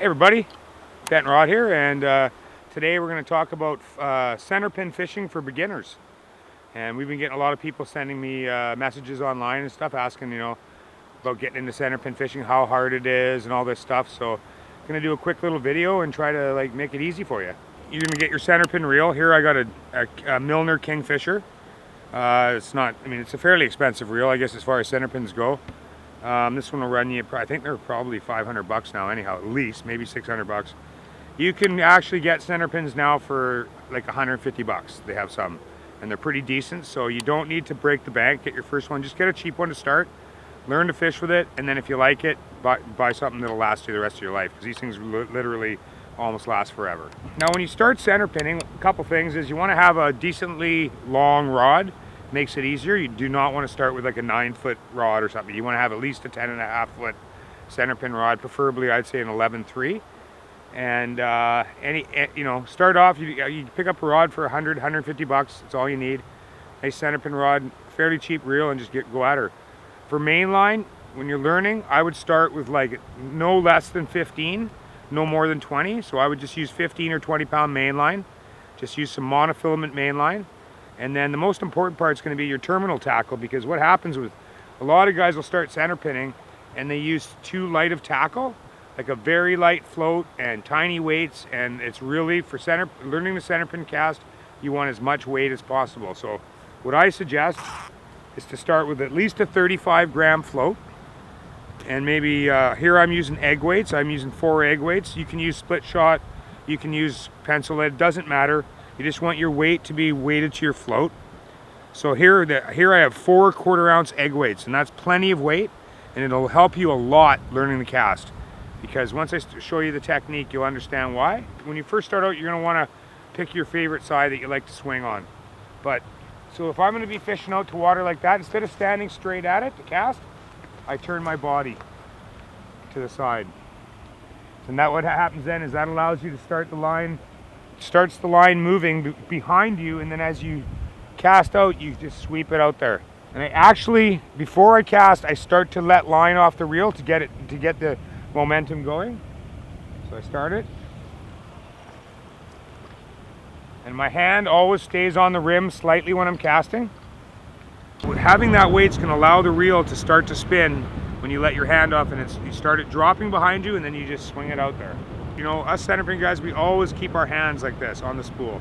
Hey everybody, Ben Rod here, and today we're going to talk about centerpin fishing for beginners. And we've been getting a lot of people sending me messages online and stuff asking, about getting into centerpin fishing, how hard it is and all this stuff. So I'm going to do a quick little video and try to make it easy for you. You're going to get your centerpin reel. Here I got a Milner Kingfisher. It's a fairly expensive reel, I guess, as far as centerpins go. This one will run you, I think they're probably 500 bucks now anyhow, at least, maybe 600 bucks. You can actually get centerpins now for like 150 bucks. They have some, and they're pretty decent, so you don't need to break the bank. Get your first one, just get a cheap one to start, learn to fish with it, and then if you like it, buy something that'll last you the rest of your life, because these things literally almost last forever. Now when you start centerpinning, a couple things is you want to have a decently long rod. Makes it easier. You do not want to start with like a 9-foot rod or something. You want to have at least a 10.5-foot centerpin rod, preferably I'd say an 11.3. And start off, you pick up a rod for 150 bucks. That's all you need. Nice centerpin rod, fairly cheap reel, and just go at her. For mainline, when you're learning, I would start with like no less than 15, no more than 20. So I would just use 15 or 20 pound mainline. Just use some monofilament mainline. And then the most important part is going to be your terminal tackle, because what happens with a lot of guys will start centerpinning and they use too light of tackle, like a very light float and tiny weights, and it's really for learning the centerpin cast, you want as much weight as possible. So what I suggest is to start with at least a 35-gram float, and maybe here I'm using egg weights. I'm using 4 egg weights. You can use split shot, you can use pencil lead, doesn't matter. You just want your weight to be weighted to your float. So here I have 4 1/4-ounce egg weights, and that's plenty of weight, and it'll help you a lot learning the cast, because once I show you the technique, you'll understand why. When you first start out, you're going to want to pick your favorite side that you like to swing on. So if I'm going to be fishing out to water like that, instead of standing straight at it to cast, I turn my body to the side. And what happens then is that allows you to start the line. Starts the line moving behind you, and then as you cast out, you just sweep it out there. And I actually, before I cast, I start to let line off the reel to get the momentum going. So I start it, and my hand always stays on the rim slightly when I'm casting. Having that weight's going to allow the reel to start to spin when you let your hand off, and you start it dropping behind you, and then you just swing it out there. Us centerpin guys, we always keep our hands like this on the spool,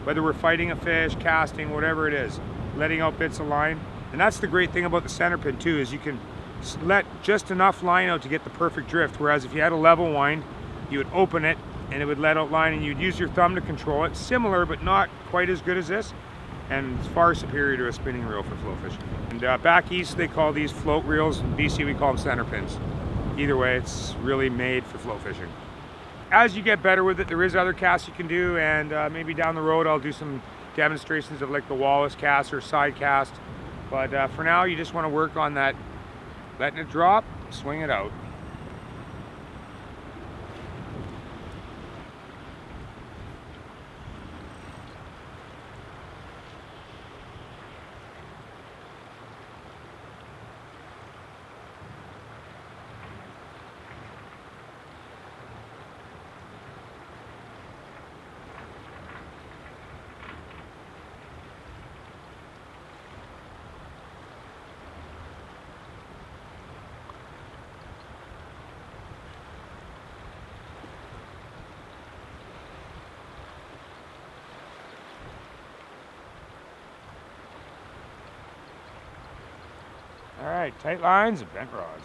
whether we're fighting a fish, casting, whatever it is, letting out bits of line. And that's the great thing about the centerpin too, is you can let just enough line out to get the perfect drift, whereas if you had a level wind, you would open it and it would let out line, and you'd use your thumb to control it. Similar, but not quite as good as this, and it's far superior to a spinning reel for float fishing. And back east they call these float reels, in BC we call them centerpins. Either way, it's really made for float fishing. As you get better with it, there is other casts you can do, and maybe down the road I'll do some demonstrations of like the Wallace cast or side cast. But for now, you just want to work on that, letting it drop, swing it out. All right, tight lines and bent rods.